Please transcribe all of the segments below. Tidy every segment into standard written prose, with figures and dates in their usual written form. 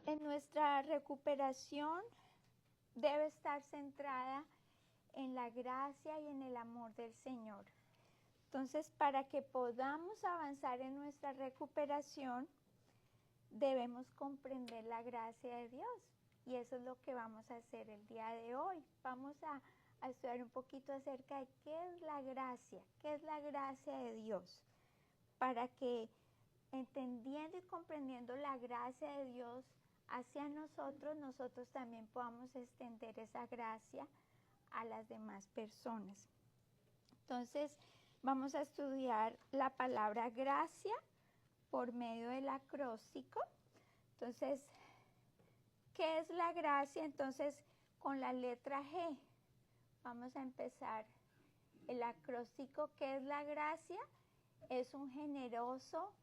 En nuestra recuperación debe estar centrada en la gracia y en el amor del Señor. Entonces, para que podamos avanzar en nuestra recuperación, debemos comprender la gracia de Dios. Y eso es lo que vamos a hacer el día de hoy. Vamos a estudiar un poquito acerca de qué es la gracia de Dios. Para que, entendiendo y comprendiendo la gracia de Dios hacia nosotros, nosotros también podamos extender esa gracia a las demás personas. Entonces, vamos a estudiar la palabra gracia por medio del acróstico. Entonces, ¿qué es la gracia? Entonces, con la letra G vamos a empezar el acróstico. ¿Qué es la gracia? Es un generoso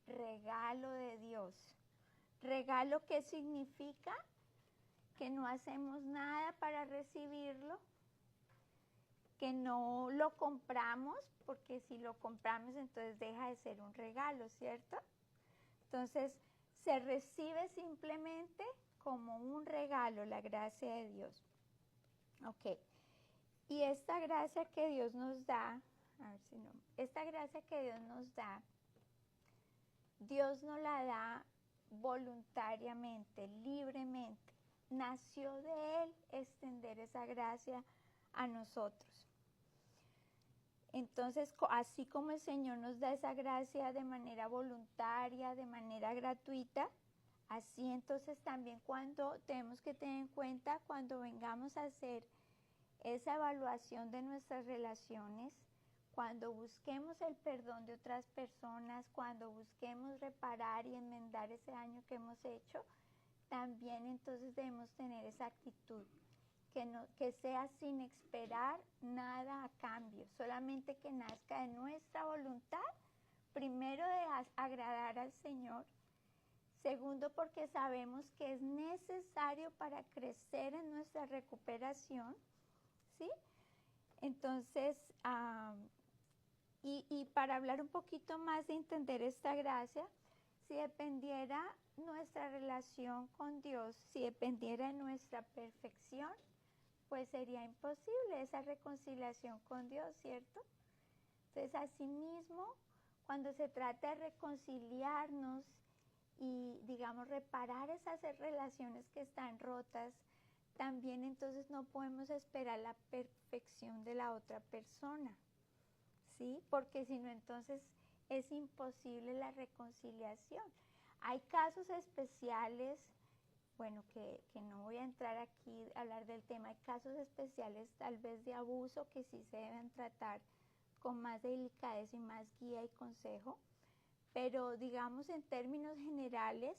regalo de Dios. Regalo, ¿qué significa? Que no hacemos nada para recibirlo, que no lo compramos, porque si lo compramos entonces deja de ser un regalo, ¿cierto? Entonces se recibe simplemente como un regalo la gracia de Dios. Ok. Y esta gracia que Dios nos da, esta gracia que Dios nos da, Dios nos la da voluntariamente, libremente. Nació de Él extender esa gracia a nosotros. Entonces, así como el Señor nos da esa gracia de manera voluntaria, de manera gratuita, así entonces también cuando tenemos que tener en cuenta cuando vengamos a hacer esa evaluación de nuestras relaciones, cuando busquemos el perdón de otras personas, cuando busquemos reparar y enmendar ese daño que hemos hecho, también entonces debemos tener esa actitud, que sea sin esperar nada a cambio, solamente que nazca de nuestra voluntad, primero de agradar al Señor, segundo porque sabemos que es necesario para crecer en nuestra recuperación, ¿sí? Entonces, y para hablar un poquito más de entender esta gracia, si dependiera nuestra relación con Dios, si dependiera de nuestra perfección, pues sería imposible esa reconciliación con Dios, ¿cierto? Entonces, asimismo, cuando se trata de reconciliarnos y, digamos, reparar esas relaciones que están rotas, también entonces no podemos esperar la perfección de la otra persona, ¿sí? Porque si no, entonces es imposible la reconciliación. Hay casos especiales, bueno, que no voy a entrar aquí a hablar del tema, hay casos especiales tal vez de abuso que sí se deben tratar con más delicadeza y más guía y consejo, pero digamos en términos generales,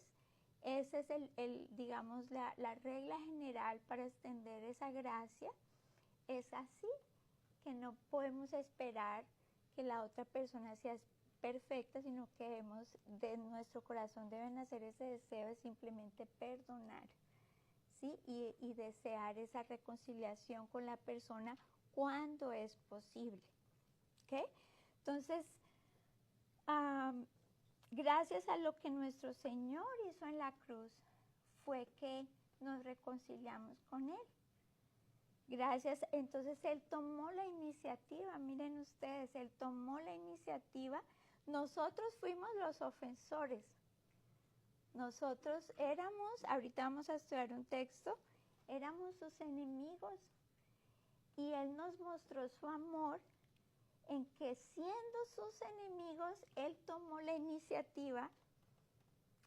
esa es digamos, la regla general para extender esa gracia, es así, que no podemos esperar que la otra persona sea perfecta, sino que debemos, de nuestro corazón deben nacer ese deseo de simplemente perdonar, ¿sí? Y desear esa reconciliación con la persona cuando es posible, ¿ok? Entonces, gracias a lo que nuestro Señor hizo en la cruz, fue que nos reconciliamos con Él. Gracias, entonces Él tomó la iniciativa, miren ustedes, Él tomó la iniciativa. Nosotros fuimos los ofensores. Nosotros éramos, ahorita vamos a estudiar un texto, éramos sus enemigos. Y Él nos mostró su amor en que siendo sus enemigos, Él tomó la iniciativa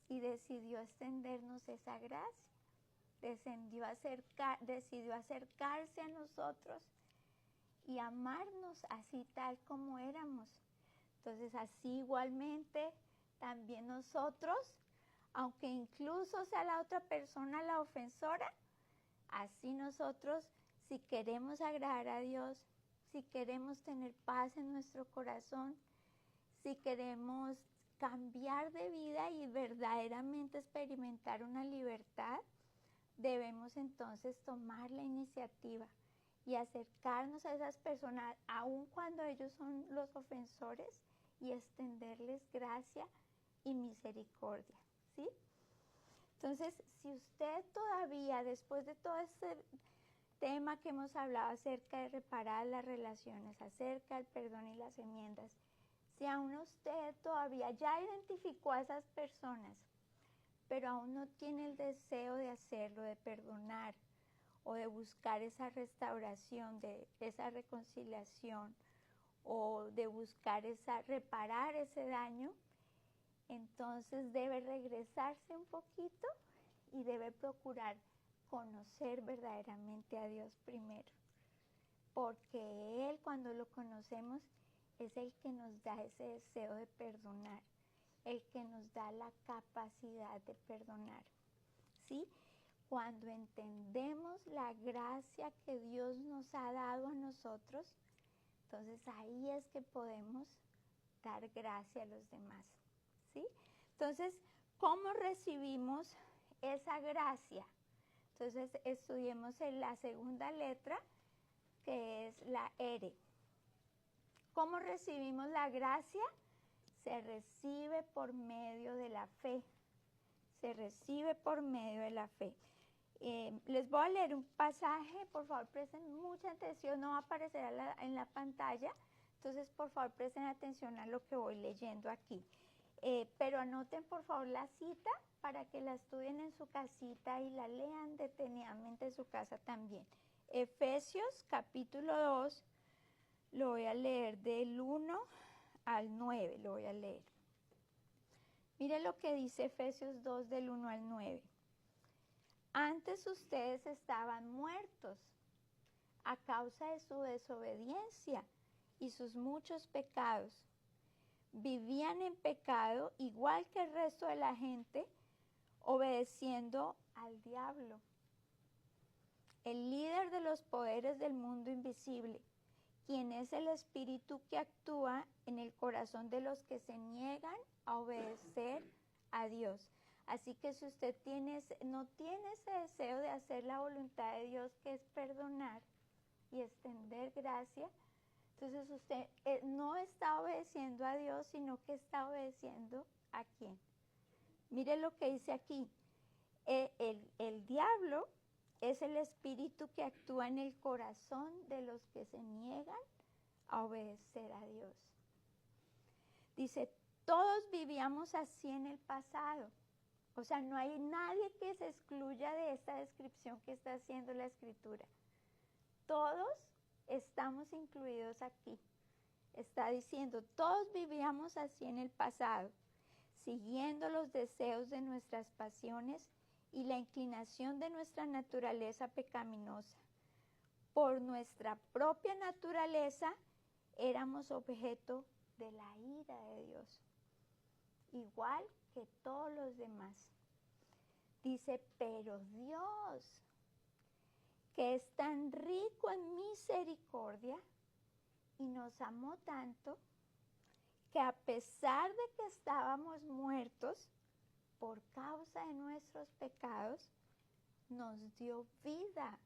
y decidió extendernos esa gracia. Decidió acercarse a nosotros y amarnos así tal como éramos. Entonces así igualmente también nosotros, aunque incluso sea la otra persona la ofensora, así nosotros, si queremos agradar a Dios, si queremos tener paz en nuestro corazón, si queremos cambiar de vida y verdaderamente experimentar una libertad, debemos entonces tomar la iniciativa y acercarnos a esas personas, aun cuando ellos son los ofensores, y extenderles gracia y misericordia, ¿sí? Entonces, si usted todavía, después de todo este tema que hemos hablado acerca de reparar las relaciones, acerca del perdón y las enmiendas, si aún usted todavía ya identificó a esas personas, pero aún no tiene el deseo de hacerlo, de perdonar o de buscar esa restauración, de esa reconciliación o de buscar reparar ese daño, entonces debe regresarse un poquito y debe procurar conocer verdaderamente a Dios primero, porque Él, cuando lo conocemos, es el que nos da ese deseo de perdonar, el que nos da la capacidad de perdonar, ¿sí? Cuando entendemos la gracia que Dios nos ha dado a nosotros, entonces ahí es que podemos dar gracia a los demás, ¿sí? Entonces, ¿cómo recibimos esa gracia? Entonces, estudiemos en la segunda letra, que es la R. ¿Cómo recibimos la gracia? Se recibe por medio de la fe. Se recibe por medio de la fe. Les voy a leer un pasaje, por favor presten mucha atención, no va a aparecer en la pantalla, entonces por favor presten atención a lo que voy leyendo aquí. Pero anoten por favor la cita para que la estudien en su casita y la lean detenidamente en su casa también. Efesios capítulo 2, lo voy a leer del 1 al 9, lo voy a leer. Miren lo que dice Efesios 2 del 1 al 9. Antes ustedes estaban muertos a causa de su desobediencia y sus muchos pecados. Vivían en pecado igual que el resto de la gente, obedeciendo al diablo, el líder de los poderes del mundo invisible, quien es el espíritu que actúa en el corazón de los que se niegan a obedecer a Dios. Así que si usted no tiene ese deseo de hacer la voluntad de Dios, que es perdonar y extender gracia, entonces usted no está obedeciendo a Dios, sino que está obedeciendo ¿a quién? Mire lo que dice aquí. El diablo es el espíritu que actúa en el corazón de los que se niegan a obedecer a Dios. Dice, todos vivíamos así en el pasado. O sea, no hay nadie que se excluya de esta descripción que está haciendo la Escritura. Todos estamos incluidos aquí. Está diciendo, todos vivíamos así en el pasado, siguiendo los deseos de nuestras pasiones y la inclinación de nuestra naturaleza pecaminosa. Por nuestra propia naturaleza éramos objeto de la ira de Dios, igual que todos los demás. Dice, pero Dios, que es tan rico en misericordia y nos amó tanto, que a pesar de que estábamos muertos por causa de nuestros pecados, nos dio vida,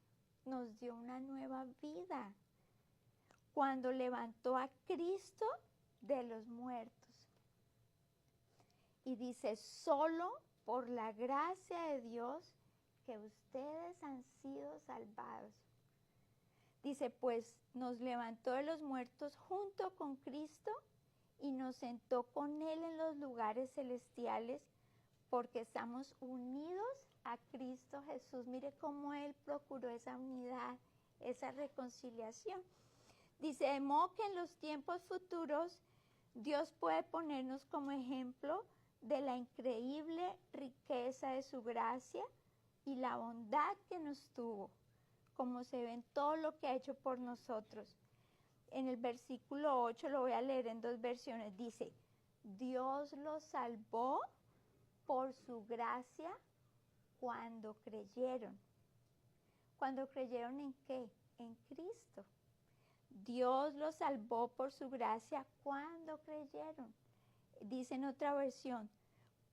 nos dio una nueva vida, cuando levantó a Cristo de los muertos. Y dice, solo por la gracia de Dios que ustedes han sido salvados. Dice, pues nos levantó de los muertos junto con Cristo y nos sentó con Él en los lugares celestiales, porque estamos unidos a Cristo Jesús. Mire cómo Él procuró esa unidad, esa reconciliación. Dice, de modo que en los tiempos futuros Dios puede ponernos como ejemplo de la increíble riqueza de su gracia y la bondad que nos tuvo, como se ve en todo lo que ha hecho por nosotros. En el versículo 8, lo voy a leer en dos versiones, dice, Dios los salvó por su gracia cuando creyeron. ¿Cuando creyeron en qué? En Cristo. Dios los salvó por su gracia cuando creyeron. Dice en otra versión,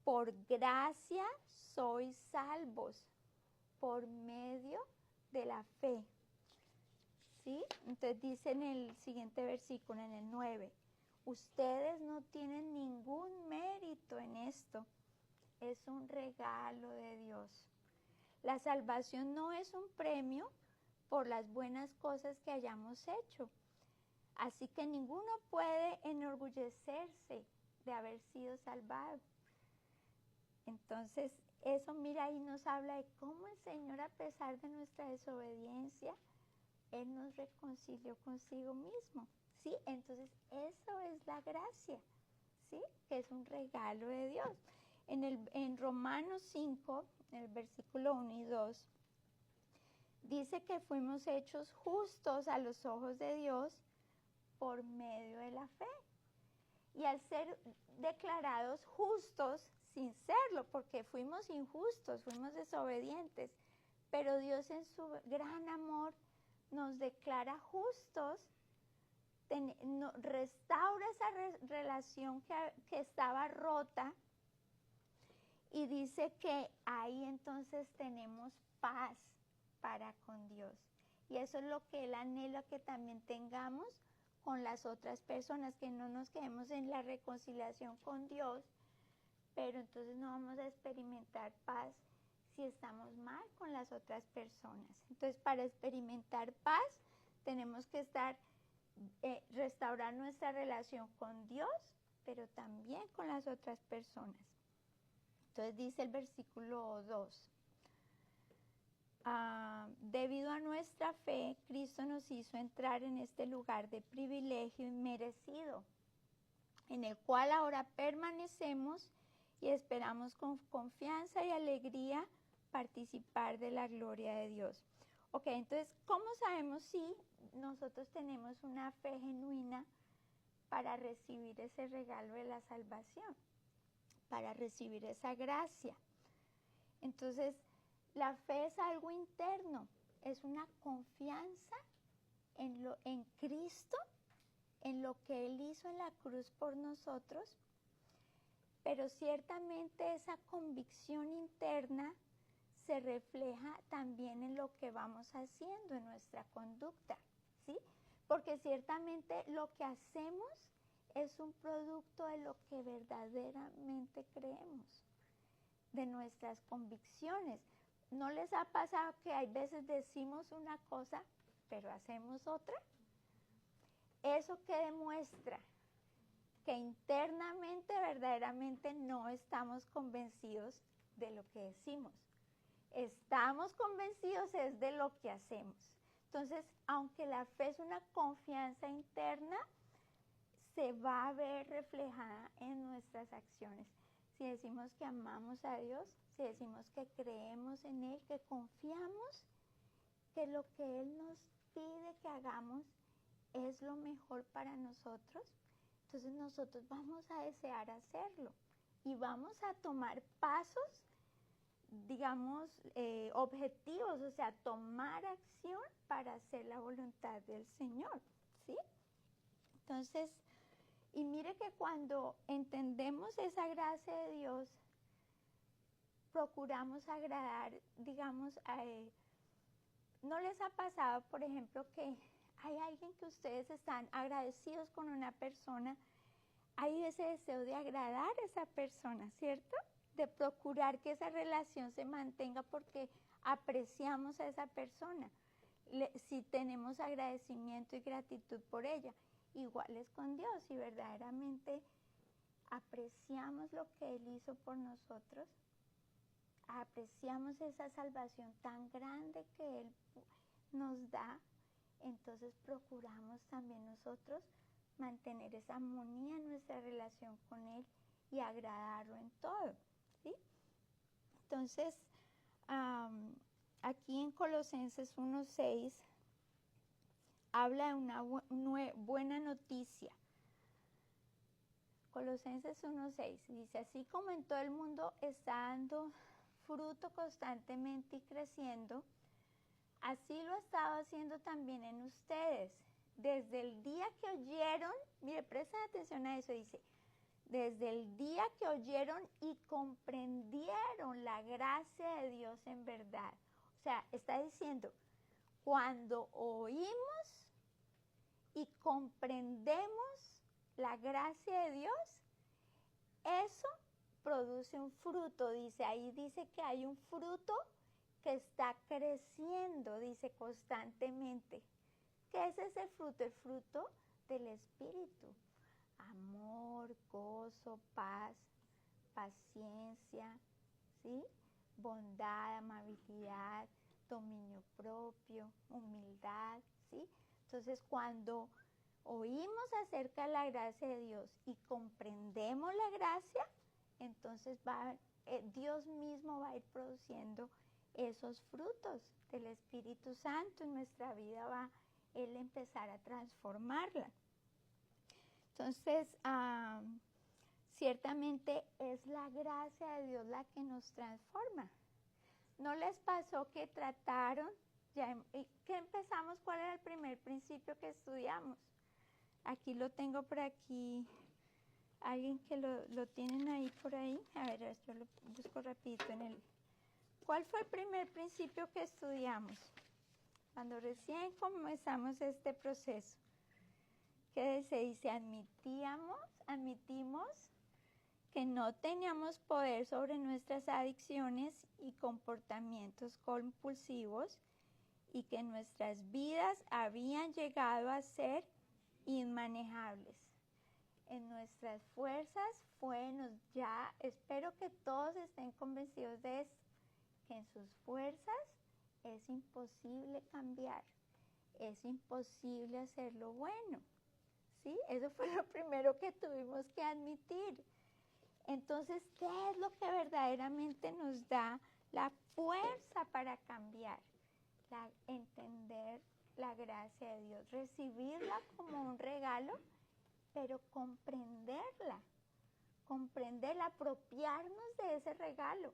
por gracia sois salvos por medio de la fe. ¿Sí? Entonces dice en el siguiente versículo, en el 9, ustedes no tienen ningún mérito en esto. es un regalo de Dios. La salvación no es un premio por las buenas cosas que hayamos hecho. Así que ninguno puede enorgullecerse de haber sido salvado. Entonces, eso, mira, ahí nos habla de cómo el Señor, a pesar de nuestra desobediencia, Él nos reconcilió consigo mismo, ¿sí? Entonces, eso es la gracia, ¿sí? Que es un regalo de Dios. En Romanos 5, en el versículo 1 y 2, dice que fuimos hechos justos a los ojos de Dios por medio de la fe. Y al ser declarados justos sin serlo, porque fuimos injustos, fuimos desobedientes, pero Dios en su gran amor nos declara justos, restaura esa relación que estaba rota, y dice que ahí entonces tenemos paz para con Dios. Y eso es lo que Él anhela que también tengamos con las otras personas, que no nos quedemos en la reconciliación con Dios, pero entonces no vamos a experimentar paz si estamos mal con las otras personas. Entonces, para experimentar paz tenemos que restaurar nuestra relación con Dios, pero también con las otras personas. Entonces dice el versículo 2. Debido a nuestra fe, Cristo nos hizo entrar en este lugar de privilegio inmerecido, en el cual ahora permanecemos y esperamos con confianza y alegría participar de la gloria de Dios. Ok, entonces, ¿cómo sabemos si nosotros tenemos una fe genuina para recibir ese regalo de la salvación, para recibir esa gracia? Entonces, la fe es algo interno, es una confianza en Cristo, en lo que Él hizo en la cruz por nosotros, pero ciertamente esa convicción interna se refleja también en lo que vamos haciendo, en nuestra conducta, ¿sí? Porque ciertamente lo que hacemos es un producto de lo que verdaderamente creemos, de nuestras convicciones. ¿No les ha pasado que hay veces decimos una cosa, pero hacemos otra? Eso que demuestra que internamente, verdaderamente no estamos convencidos de lo que decimos. Estamos convencidos es de lo que hacemos. Entonces, aunque la fe es una confianza interna, se va a ver reflejada en nuestras acciones. Si decimos que amamos a Dios, si decimos que creemos en Él, que confiamos que lo que Él nos pide que hagamos es lo mejor para nosotros, entonces nosotros vamos a desear hacerlo y vamos a tomar pasos, digamos, objetivos, o sea, tomar acción para hacer la voluntad del Señor, ¿sí? Entonces, y mire que cuando entendemos esa gracia de Dios, procuramos agradar, digamos, ¿no les ha pasado, por ejemplo, que hay alguien que ustedes están agradecidos con una persona? Hay ese deseo de agradar a esa persona, ¿cierto? De procurar que esa relación se mantenga porque apreciamos a esa persona. Si tenemos agradecimiento y gratitud por ella, igual es con Dios. Si verdaderamente apreciamos lo que Él hizo por nosotros, apreciamos esa salvación tan grande que Él nos da, entonces procuramos también nosotros mantener esa armonía en nuestra relación con Él y agradarlo en todo, ¿sí? Entonces, aquí en Colosenses 1:6 habla de una buena noticia. Colosenses 1:6 dice, así como en todo el mundo está dando fruto constantemente y creciendo, así lo ha estado haciendo también en ustedes. Desde el día que oyeron, mire, presten atención a eso, dice, desde el día que oyeron y comprendieron la gracia de Dios en verdad. O sea, está diciendo, cuando oímos y comprendemos la gracia de Dios, eso produce un fruto, dice, ahí dice que hay un fruto que está creciendo, dice constantemente. ¿Qué es ese fruto? El fruto del Espíritu. Amor, gozo, paz, paciencia, ¿sí? Bondad, amabilidad, dominio propio, humildad, ¿sí? Entonces, cuando oímos acerca de la gracia de Dios y comprendemos la gracia, entonces Dios mismo va a ir produciendo esos frutos del Espíritu Santo en nuestra vida, va Él empezar a transformarla. Entonces, ciertamente es la gracia de Dios la que nos transforma. ¿No les pasó que trataron? ¿Qué empezamos? ¿Cuál era el primer principio que estudiamos? Aquí lo tengo por aquí. Alguien que lo tienen ahí por ahí. A ver, yo lo busco rapidito en el... ¿Cuál fue el primer principio que estudiamos? Cuando recién comenzamos este proceso. ¿Qué se dice? Admitimos que no teníamos poder sobre nuestras adicciones y comportamientos compulsivos y que nuestras vidas habían llegado a ser inmanejables. En nuestras fuerzas espero que todos estén convencidos de esto, que en sus fuerzas es imposible cambiar, es imposible hacer lo bueno, ¿sí? Eso fue lo primero que tuvimos que admitir. Entonces, ¿qué es lo que verdaderamente nos da la fuerza para cambiar? Entender la gracia de Dios, recibirla como un regalo, pero comprenderla, apropiarnos de ese regalo.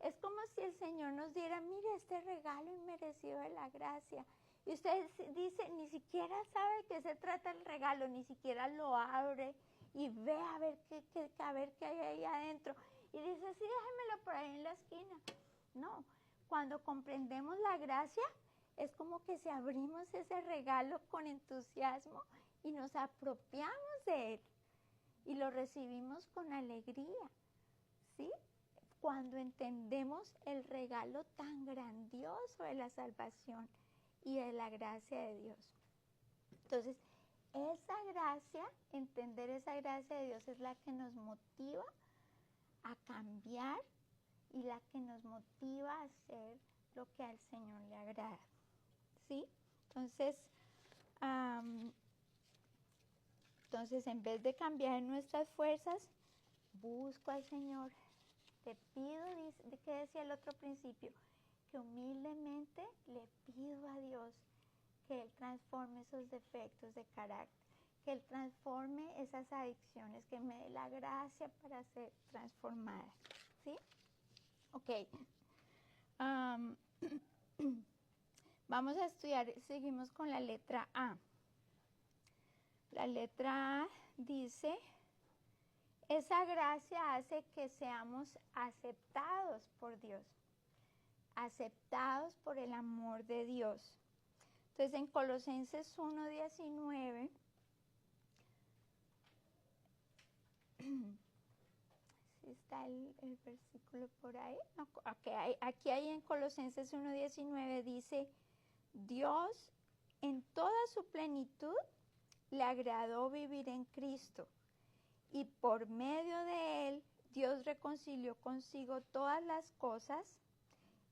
Es como si el Señor nos diera, mire este regalo inmerecido de la gracia. Y usted dice, ni siquiera sabe de qué se trata el regalo, ni siquiera lo abre y ve a ver qué hay ahí adentro. Y dice, sí, déjemelo por ahí en la esquina. No, cuando comprendemos la gracia, es como que si abrimos ese regalo con entusiasmo y nos apropiamos de él y lo recibimos con alegría, ¿sí? Cuando entendemos el regalo tan grandioso de la salvación y de la gracia de Dios. Entonces, esa gracia, entender esa gracia de Dios es la que nos motiva a cambiar y la que nos motiva a hacer lo que al Señor le agrada, ¿sí? Entonces, en vez de cambiar en nuestras fuerzas, busco al Señor. Te pido, ¿qué decía el otro principio? Que humildemente le pido a Dios que Él transforme esos defectos de carácter, que Él transforme esas adicciones, que me dé la gracia para ser transformada, ¿sí? Ok. Vamos a estudiar, seguimos con la letra A. La letra A dice, esa gracia hace que seamos aceptados por Dios, aceptados por el amor de Dios. Entonces en Colosenses 1:19, ¿sí está el versículo por ahí? No, okay, aquí hay en Colosenses 1:19 dice, Dios en toda su plenitud le agradó vivir en Cristo y por medio de él Dios reconcilió consigo todas las cosas,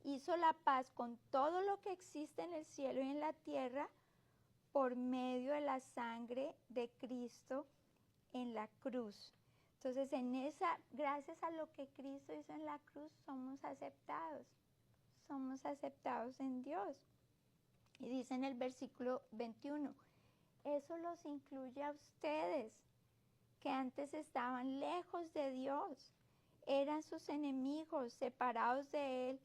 hizo la paz con todo lo que existe en el cielo y en la tierra por medio de la sangre de Cristo en la cruz. Entonces, gracias a lo que Cristo hizo en la cruz, somos aceptados en Dios. Y dice en el versículo 21, eso los incluye a ustedes, que antes estaban lejos de Dios, eran sus enemigos, separados de Él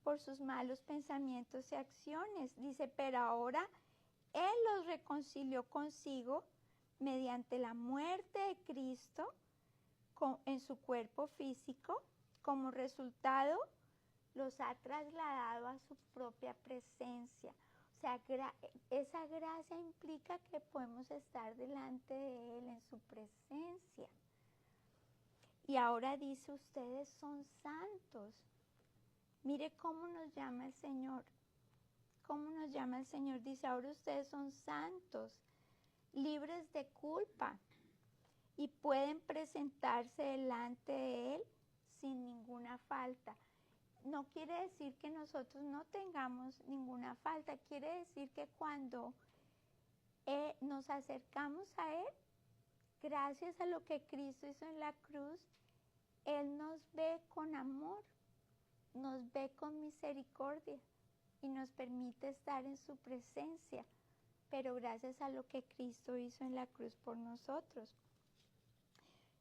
por sus malos pensamientos y acciones. Dice, pero ahora Él los reconcilió consigo mediante la muerte de Cristo en su cuerpo físico. Como resultado, los ha trasladado a su propia presencia. O sea, esa gracia implica que podemos estar delante de Él en su presencia. Y ahora dice, ustedes son santos. Mire cómo nos llama el Señor. ¿Cómo nos llama el Señor? Dice, ahora ustedes son santos, libres de culpa, y pueden presentarse delante de Él sin ninguna falta. No quiere decir que nosotros no tengamos ninguna falta, quiere decir que cuando nos acercamos a Él, gracias a lo que Cristo hizo en la cruz, Él nos ve con amor, nos ve con misericordia y nos permite estar en su presencia, pero gracias a lo que Cristo hizo en la cruz por nosotros.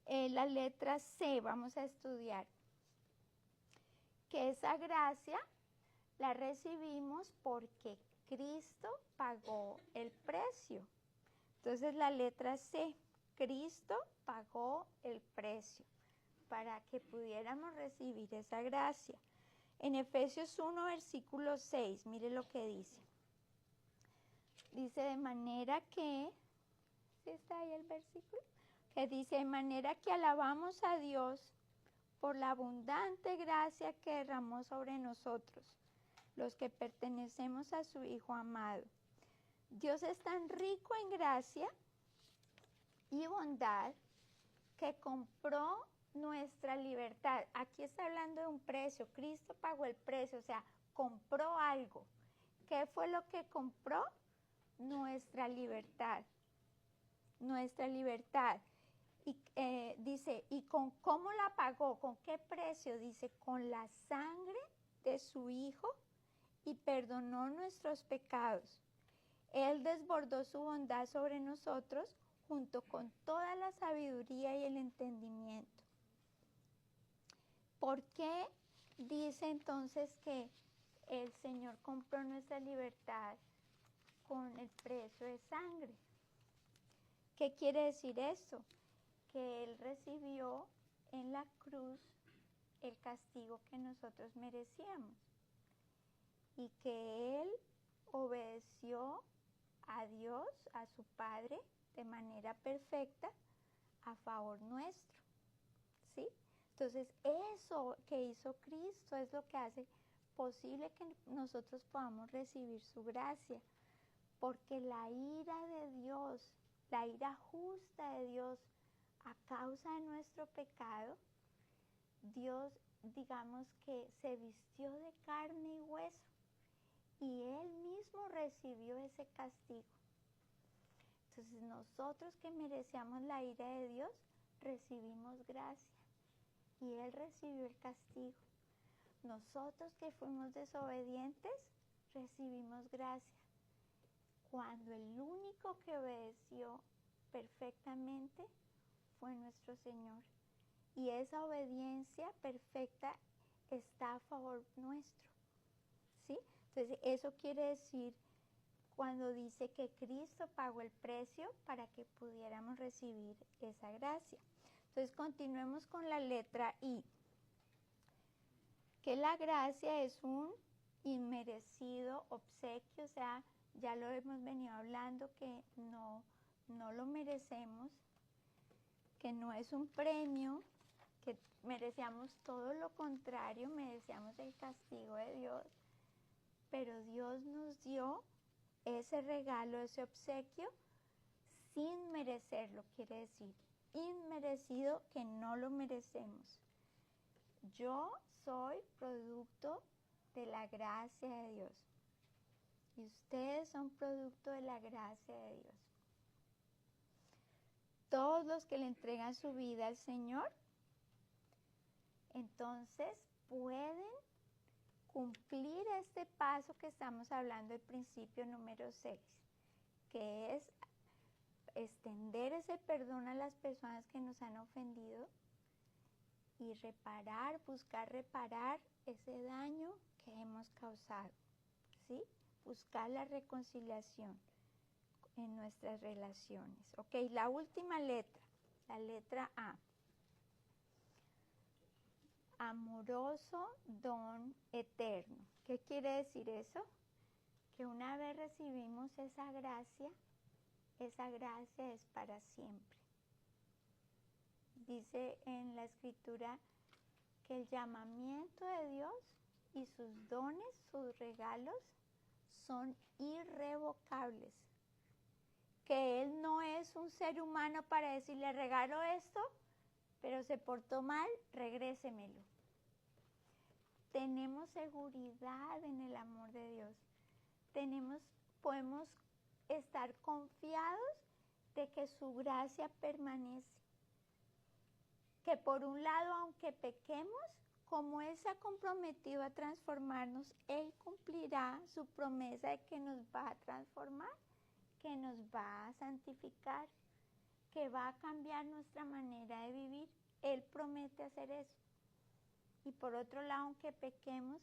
La letra C vamos a estudiar, que esa gracia la recibimos porque Cristo pagó el precio. Entonces la letra C, Cristo pagó el precio para que pudiéramos recibir esa gracia. En Efesios 1, versículo 6, mire lo que dice. Dice de manera que, ¿sí está ahí el versículo? Que dice, de manera que alabamos a Dios por la abundante gracia que derramó sobre nosotros, los que pertenecemos a su Hijo amado. Dios es tan rico en gracia y bondad que compró nuestra libertad. Aquí está hablando de un precio. Cristo pagó el precio, o sea, compró algo. ¿Qué fue lo que compró? Nuestra libertad. Nuestra libertad. Y dice, ¿y con cómo la pagó? ¿Con qué precio? Dice, con la sangre de su Hijo, y perdonó nuestros pecados. Él desbordó su bondad sobre nosotros junto con toda la sabiduría y el entendimiento. ¿Por qué dice entonces que el Señor compró nuestra libertad con el precio de sangre? ¿Qué quiere decir esto? Que Él recibió en la cruz el castigo que nosotros merecíamos y que Él obedeció a Dios, a su Padre, de manera perfecta a favor nuestro, ¿sí? Entonces eso que hizo Cristo es lo que hace posible que nosotros podamos recibir su gracia, porque la ira de Dios, la ira justa de Dios a causa de nuestro pecado, Dios, digamos que se vistió de carne y hueso y Él mismo recibió ese castigo. Entonces nosotros que merecíamos la ira de Dios, recibimos gracia y Él recibió el castigo. Nosotros que fuimos desobedientes, recibimos gracia. Cuando el único que obedeció perfectamente fue nuestro Señor. Y esa obediencia perfecta está a favor nuestro, ¿sí? Entonces eso quiere decir cuando dice que Cristo pagó el precio para que pudiéramos recibir esa gracia. Entonces continuemos con la letra I, que la gracia es un inmerecido obsequio, o sea, ya lo hemos venido hablando, que no lo merecemos, que no es un premio, que merecíamos todo lo contrario, merecíamos el castigo de Dios, pero Dios nos dio ese regalo, ese obsequio, sin merecerlo, quiere decir, inmerecido, que no lo merecemos. Yo soy producto de la gracia de Dios y ustedes son producto de la gracia de Dios. Todos los que le entregan su vida al Señor, entonces pueden cumplir este paso que estamos hablando, el principio número 6, que es extender ese perdón a las personas que nos han ofendido y buscar reparar ese daño que hemos causado, ¿sí? Buscar la reconciliación en nuestras relaciones. Ok, la última letra, la letra A. Amoroso don eterno. ¿Qué quiere decir eso? Que una vez recibimos esa gracia es para siempre. dice en la escritura que el llamamiento de Dios y sus dones, sus regalos, son irrevocables. Que Él no es un ser humano para decirle regalo esto, pero se portó mal, regrésemelo. Tenemos seguridad en el amor de Dios. Podemos estar confiados de que su gracia permanece. Que por un lado, aunque pequemos, como Él se ha comprometido a transformarnos, Él cumplirá su promesa de que nos va a transformar, que nos va a santificar, que va a cambiar nuestra manera de vivir. Él promete hacer eso. Y por otro lado, aunque pequemos,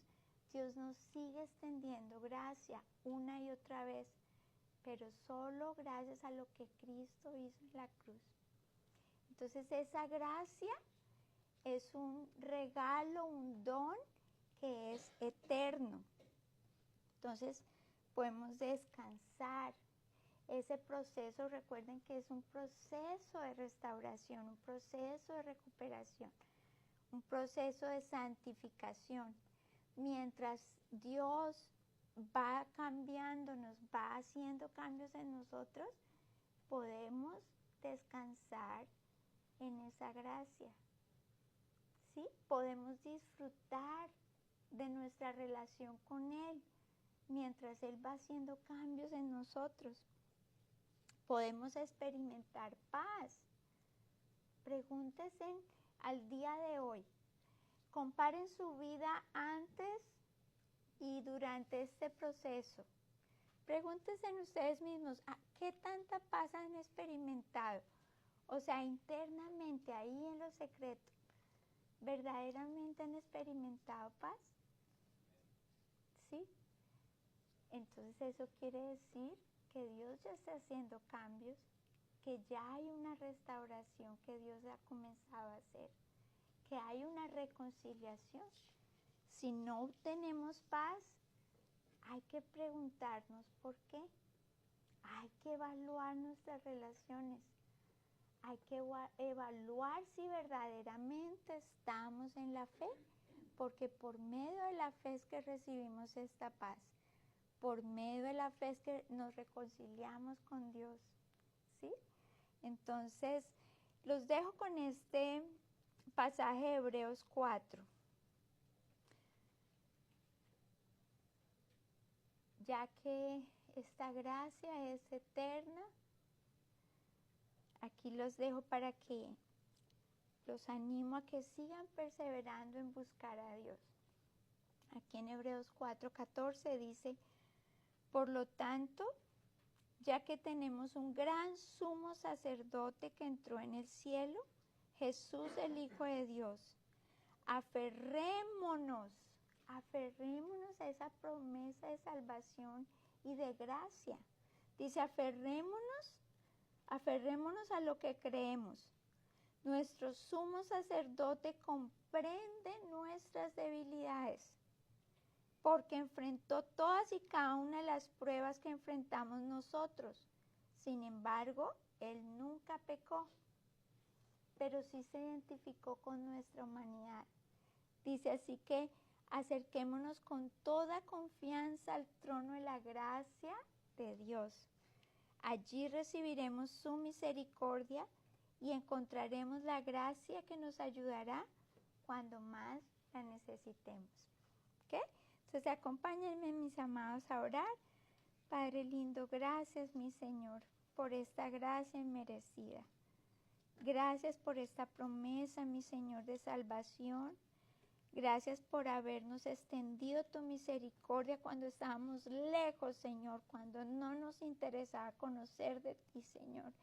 Dios nos sigue extendiendo gracia una y otra vez, pero solo gracias a lo que Cristo hizo en la cruz. Entonces esa gracia es un regalo, un don que es eterno. Entonces podemos descansar. Ese proceso, recuerden que es un proceso de restauración, un proceso de recuperación, un proceso de santificación. Mientras Dios va cambiándonos, va haciendo cambios en nosotros, podemos descansar en esa gracia. ¿Sí? Podemos disfrutar de nuestra relación con Él mientras Él va haciendo cambios en nosotros. Podemos experimentar paz. Pregúntense al día de hoy. Comparen su vida antes y durante este proceso. Pregúntense ustedes mismos, ¿qué tanta paz han experimentado? O sea, internamente, ahí en lo secreto, ¿verdaderamente han experimentado paz? ¿Sí? Entonces eso quiere decir que Dios ya está haciendo cambios, que ya hay una restauración que Dios ha comenzado a hacer, que hay una reconciliación. Si no tenemos paz, hay que preguntarnos por qué. Hay que evaluar nuestras relaciones. Hay que evaluar si verdaderamente estamos en la fe, porque por medio de la fe es que recibimos esta paz. Por medio de la fe es que nos reconciliamos con Dios, ¿sí? Entonces, los dejo con este pasaje de Hebreos 4. Ya que esta gracia es eterna, aquí los dejo para que los animo a que sigan perseverando en buscar a Dios. Aquí en Hebreos 4:14 dice: por lo tanto, ya que tenemos un gran sumo sacerdote que entró en el cielo, Jesús el Hijo de Dios, aferrémonos a esa promesa de salvación y de gracia. Dice, aferrémonos a lo que creemos. Nuestro sumo sacerdote comprende nuestras debilidades, porque enfrentó todas y cada una de las pruebas que enfrentamos nosotros. Sin embargo, Él nunca pecó, pero sí se identificó con nuestra humanidad. Dice, así que acerquémonos con toda confianza al trono de la gracia de Dios. Allí recibiremos su misericordia y encontraremos la gracia que nos ayudará cuando más la necesitemos. ¿Ok? Entonces acompáñenme, mis amados, a orar. Padre lindo, gracias, mi Señor, por esta gracia inmerecida. Gracias por esta promesa, mi Señor, de salvación. Gracias por habernos extendido tu misericordia cuando estábamos lejos, Señor, cuando no nos interesaba conocer de ti, Señor.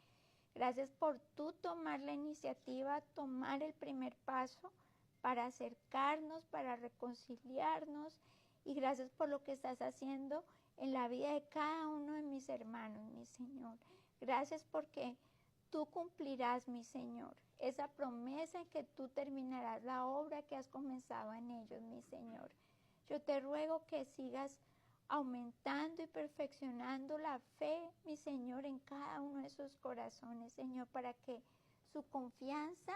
Gracias por tú tomar la iniciativa, tomar el primer paso para acercarnos, para reconciliarnos. Y gracias por lo que estás haciendo en la vida de cada uno de mis hermanos, mi Señor. Gracias porque tú cumplirás, mi Señor, esa promesa en que tú terminarás la obra que has comenzado en ellos, mi Señor. Yo te ruego que sigas aumentando y perfeccionando la fe, mi Señor, en cada uno de sus corazones, Señor, para que su confianza